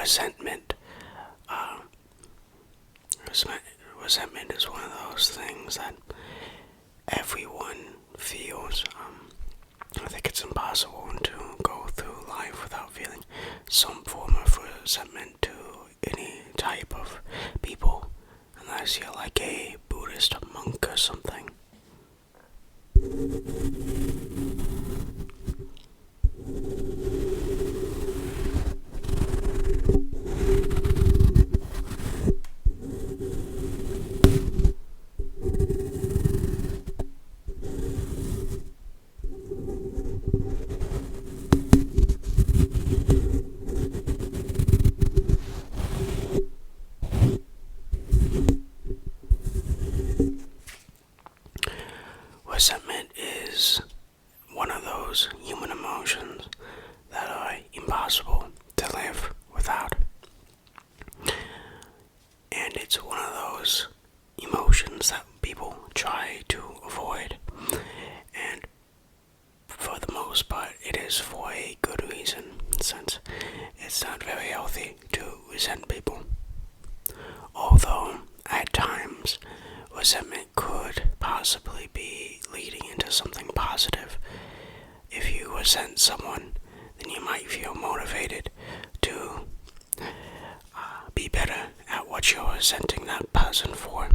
resentment. Uh, resentment is one of those things that everyone feels. I think it's impossible to go through life without feeling some form of resentment to any type of people, unless you're like a Buddhist monk or something. Resentment is one of those human emotions that are impossible to live without. And it's one of those emotions that people try to avoid. And for the most part, it is for a good reason, since it's not very healthy to resent people. Although, at times, resentment could possibly be leading into something positive. If you resent someone, then you might feel motivated to be better at what you're resenting that person for.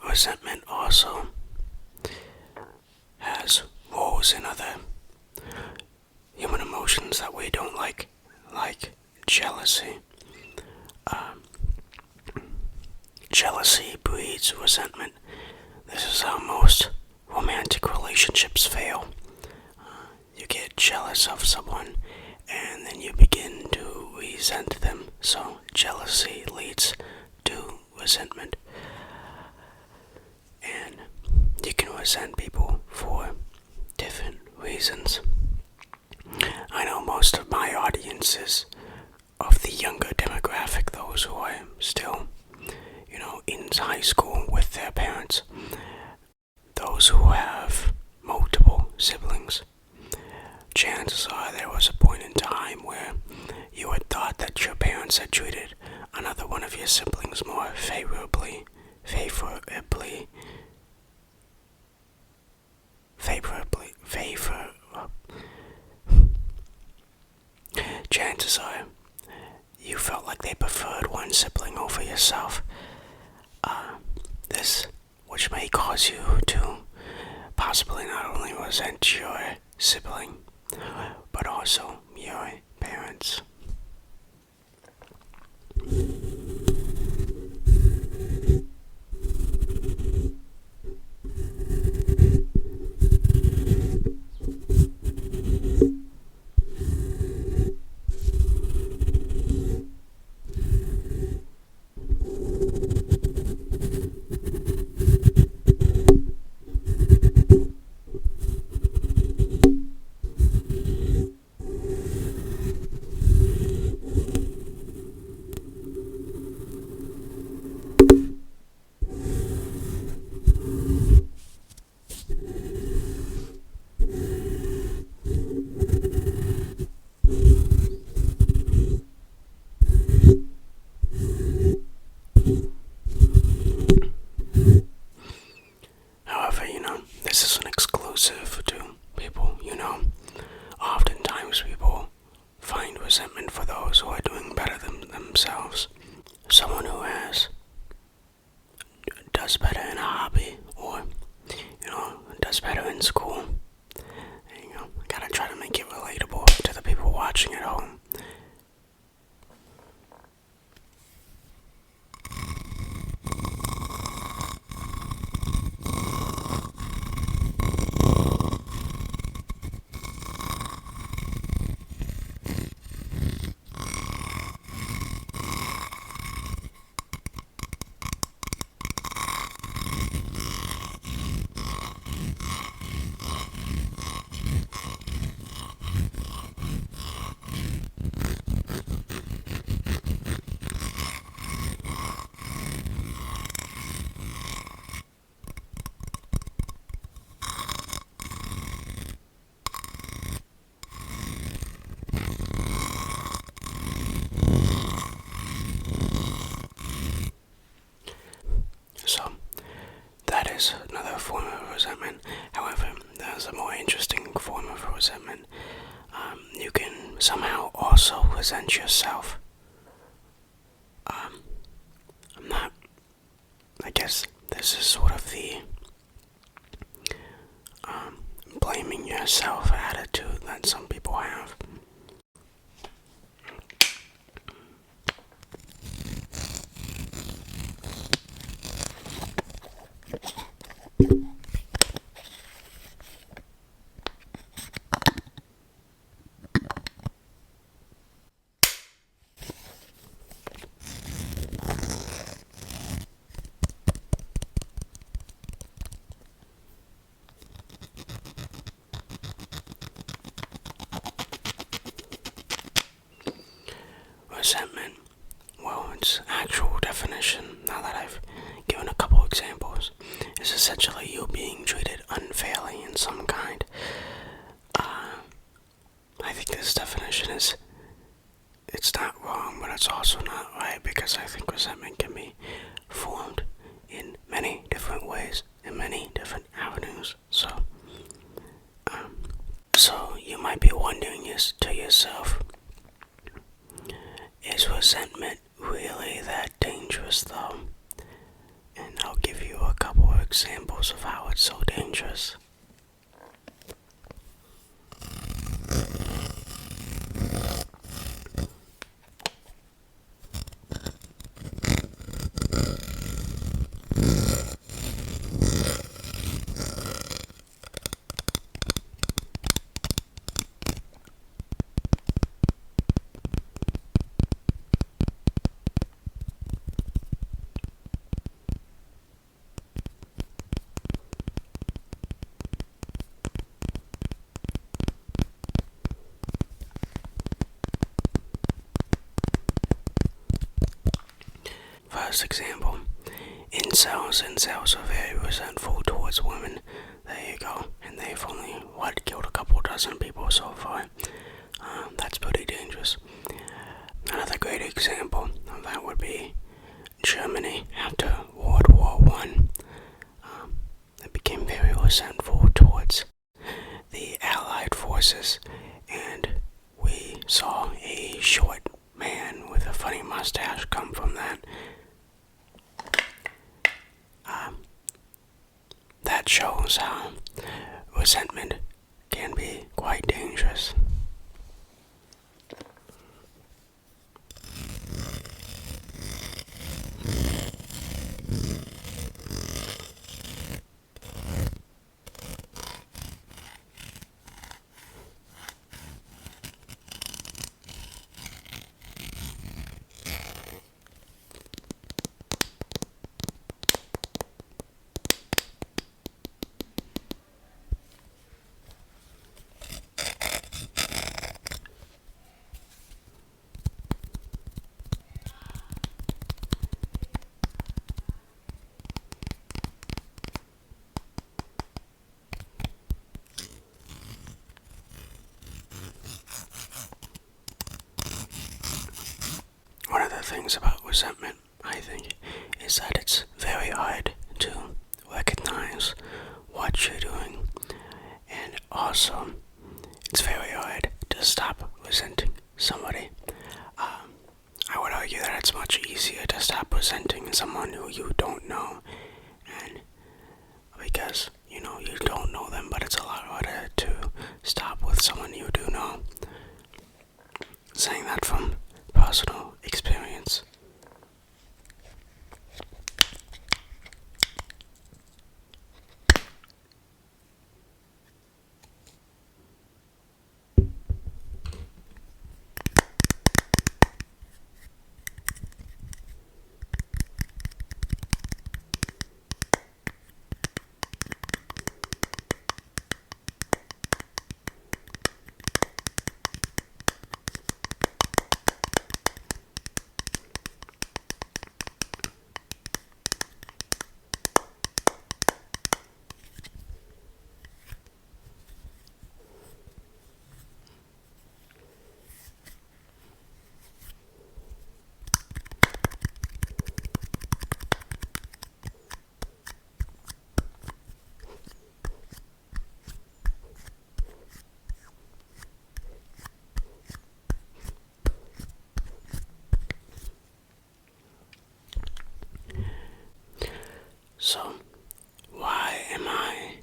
Resentment also has roles in other human emotions that we don't like jealousy. Jealousy breeds resentment. This is how most romantic relationships fail. You get jealous of someone, and then you begin to resent them. So jealousy leads to resentment. And you can resent people for different reasons. I know most of my audience is of the younger demographic, those who are still, in high school with their parents. Those who have multiple siblings. Chances are there was a point in time where you had thought that your parents had treated another one of your siblings more favorably. Chances are you felt like they preferred one sibling over yourself. This, which may cause you to possibly not only resent your sibling, but also your parents. However, this isn't exclusive to people, Oftentimes people find resentment for those who are doing better than themselves. also resent yourself. I'm not, I guess this is sort of the blaming yourself attitude that some people have. Resentment, well, its actual definition, now that I've given a couple examples, is essentially you being treated unfairly in some kind. I think this definition it's not wrong, but it's also not right, because I think resentment can be formed in many different ways, in many different avenues. So you might be wondering to yourself, is resentment really that dangerous though? And I'll give you a couple of examples of how it's so dangerous. First example, incels are very resentful towards women. There you go. And they've only, killed a couple dozen people so far. That's pretty dangerous. Another great example of that would be Germany after World War One. They became very resentful towards the Allied forces, and we saw a short man with a funny mustache come from that. That shows how resentment can be quite dangerous. One of the things about resentment, I think, is that it's very hard to recognize what you're doing, and also it's very hard to stop resenting somebody. I would argue that it's much easier to stop resenting someone who you don't know, and because you don't know them, but it's a lot harder to stop with someone you do know. Saying that from personal experience. So, why am I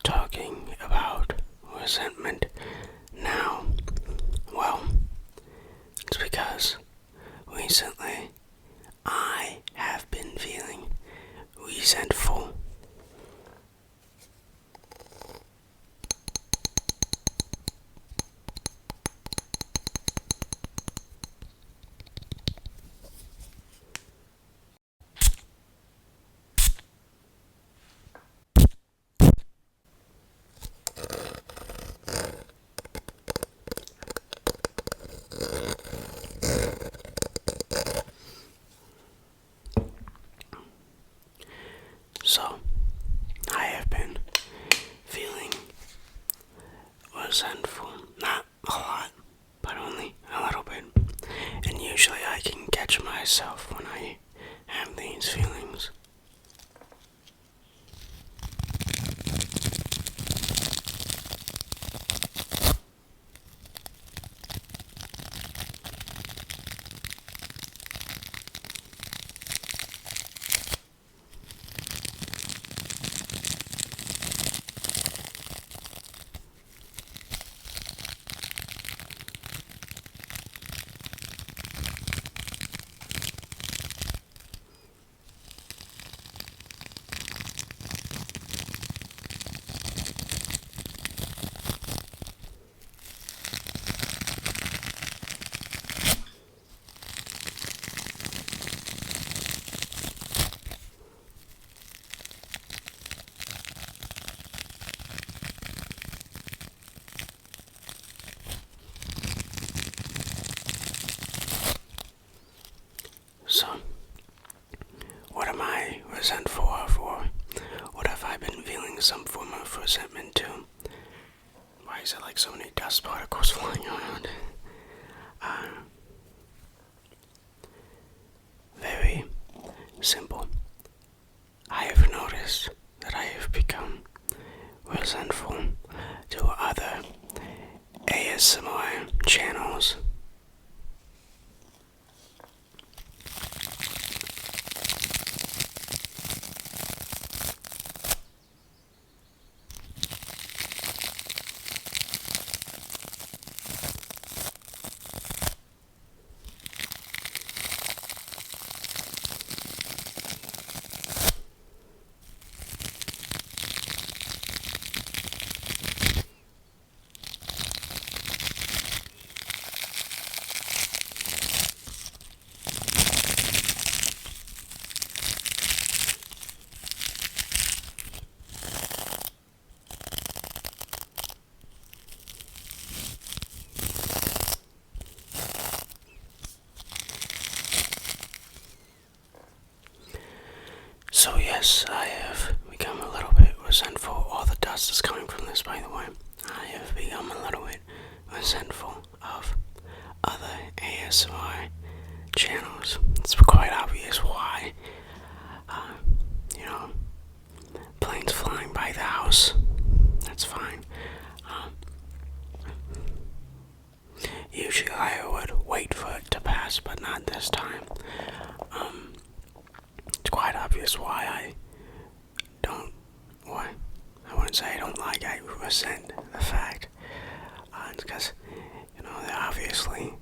talking about resentment now? Well, it's because recently I have been feeling resentful. So, I have been feeling resentful. Not a lot, but only a little bit. And usually I can catch myself when I have these feelings. So, what am I resentful of, or what have I been feeling some form of resentment to? Why is there like so many dust particles flying around? Very simple. I have noticed that I have become resentful to other ASMR channels. So yes, I have become a little bit resentful. All the dust is coming from this, by the way. I have become a little bit resentful of other ASMR channels. It's quite obvious why. You know, planes flying by the house. That's fine. Usually I would wait for it to pass, but not this time. It's quite obvious why I don't. Why? I wouldn't say I don't like. I resent the fact. It's because they're obviously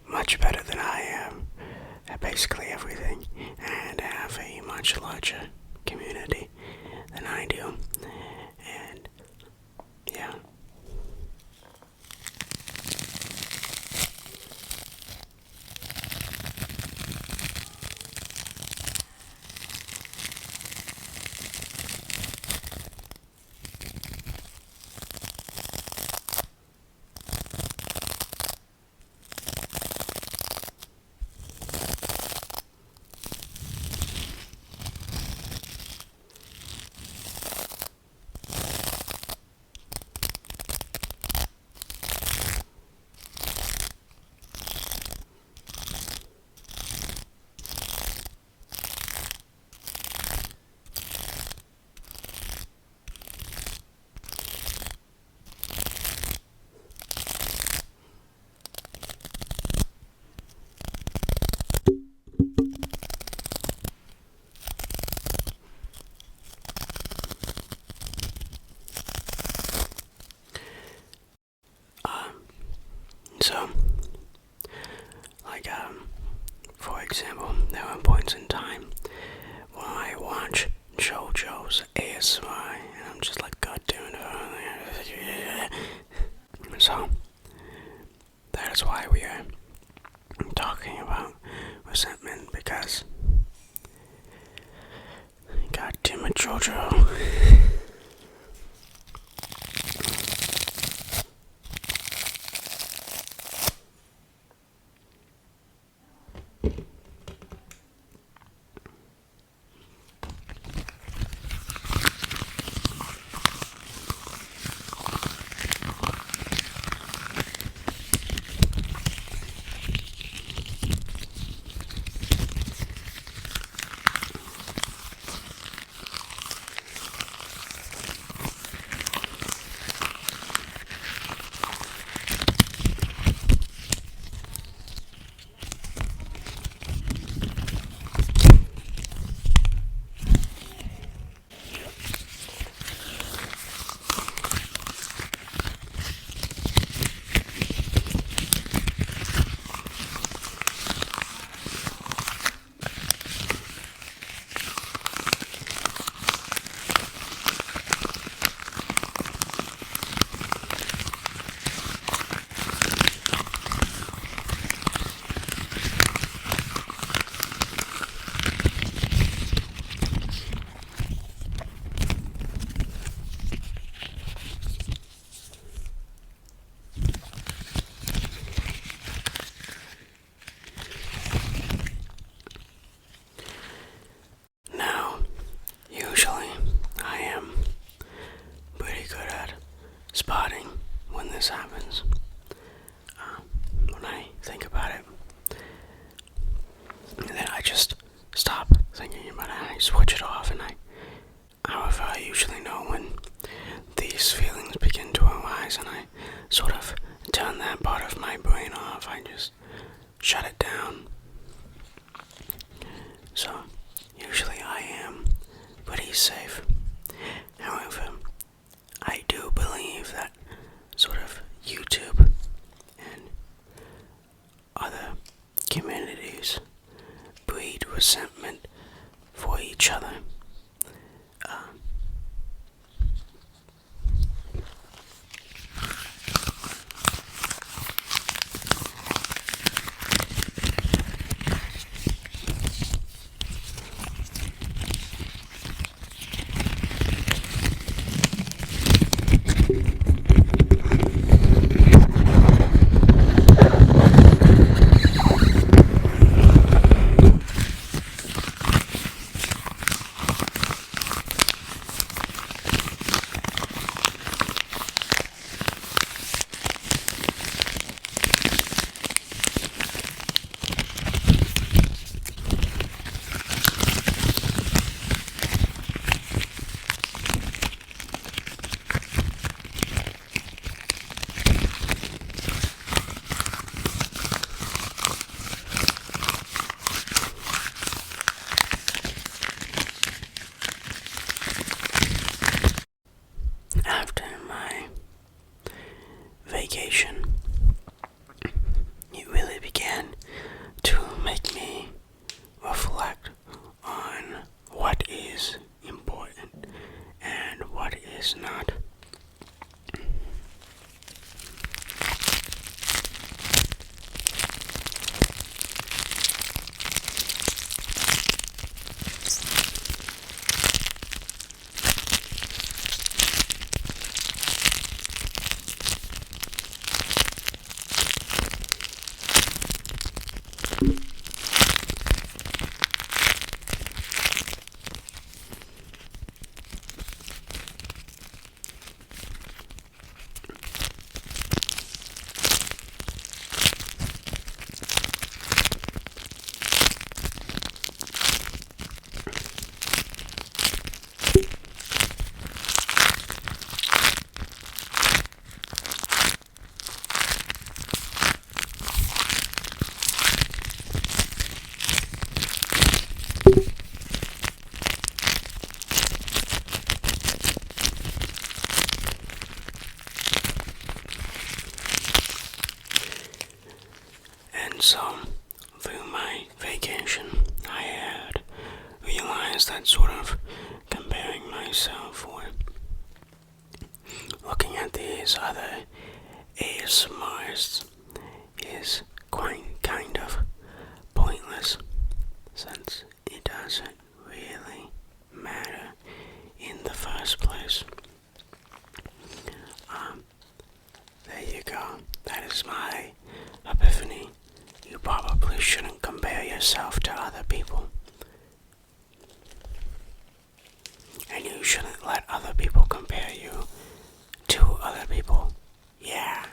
much better than I am at basically everything, and have a much larger community than I do. And yeah. example, there were points in time when I watch JoJo's ASMR, and I'm just like, God damn it. So, that is why we are talking about resentment, because, God damn it, JoJo. Now, usually, I am pretty good at spotting when this happens. When I think about it, and then I just stop thinking about it, and I switch it off, and however, I usually know when these feelings begin to arise, and I sort of turn that part of my brain off. I just shut it down. So, usually I am pretty safe. However, I do believe that sort of YouTube and other communities breed resentment for each other. After my vacation, it really began to make me reflect on what is important and what is not. And so, through my vacation, I had realized that sort of comparing myself or looking at these other ASMRs is quite kind of pointless since it doesn't really matter in the first place. There you go. That is my epiphany. You probably shouldn't compare yourself to other people. And you shouldn't let other people compare you to other people. Yeah.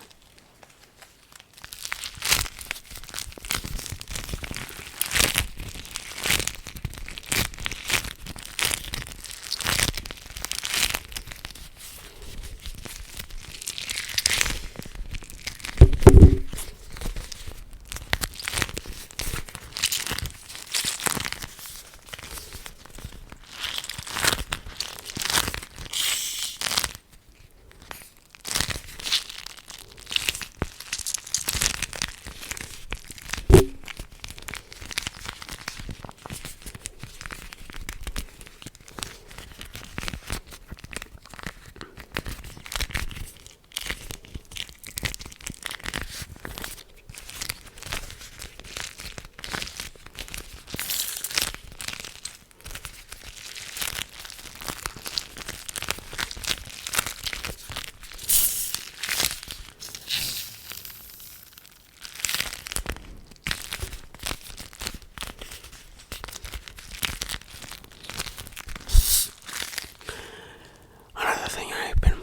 Another thing I've been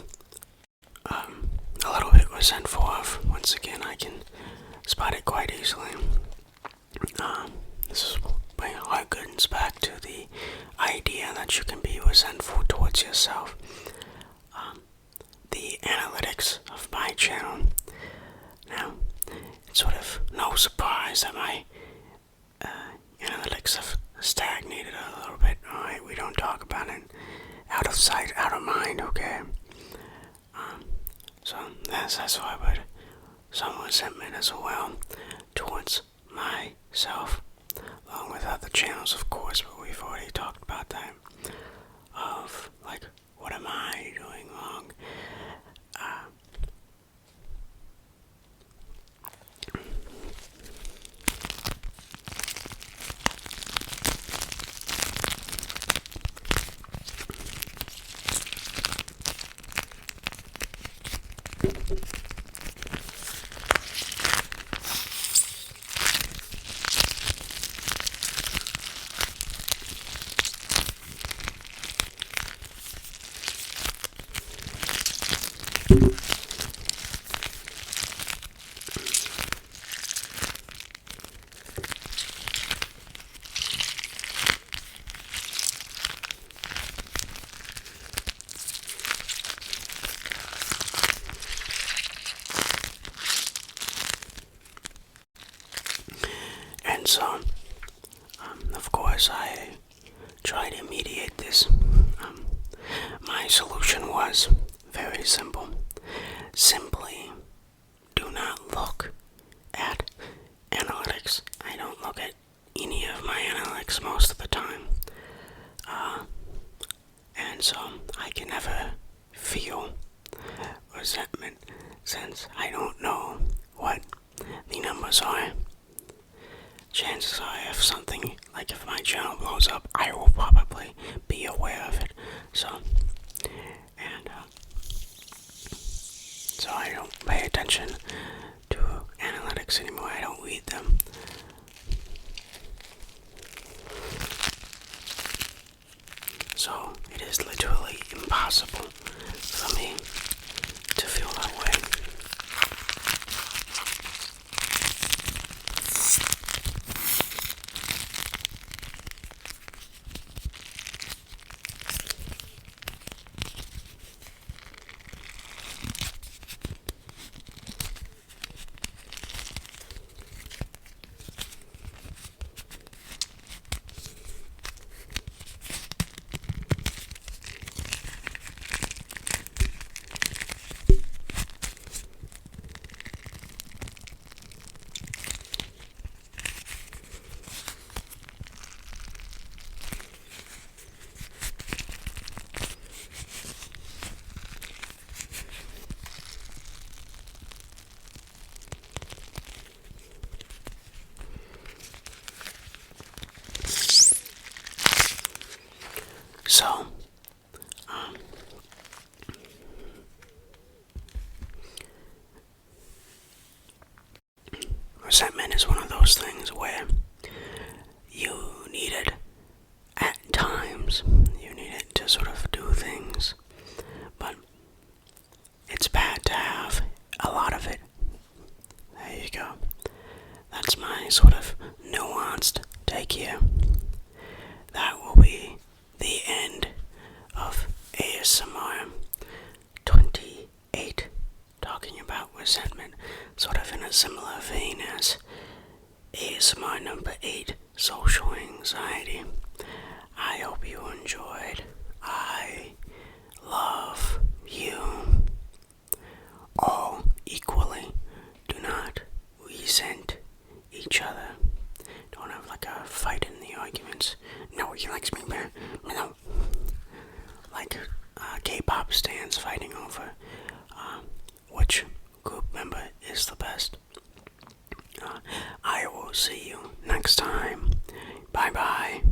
a little bit resentful of, once again, I can spot it quite easily. This is my harkens back to the idea that you can be resentful towards yourself. The analytics of my channel. Now, it's sort of no surprise that my analytics have stagnated a little bit. Alright, we don't talk about it. Out of sight, out of mind, okay? So that's why I would some resentment as well towards myself, along with other channels, of course, but we've already talked about that. Of, like, what am I doing wrong? And so, of course, I tried to mediate this. My solution was very simple. Simply do not look at analytics. I don't look at any of my analytics most of the time. And so I can never feel resentment since I don't know what the numbers are. Chances are, if something, like if my channel blows up, I will probably be aware of it. So I don't pay attention to analytics anymore. I don't read them. So it is literally impossible for me to feel that way. So, resentment is one of those things where you need it at times. You need it to sort of do things. But it's bad to have a lot of it. There you go. That's my sort of nuanced take here. That will be the end of ASMR 28, talking about resentment, sort of in a similar vein as ASMR number 8, social anxiety. I hope you enjoyed. I love you all equally. Do not resent each other. Don't have like a fight in the arguments. No, he likes me better. No. Like K-pop stands fighting over which group member is the best. I will see you next time. Bye bye.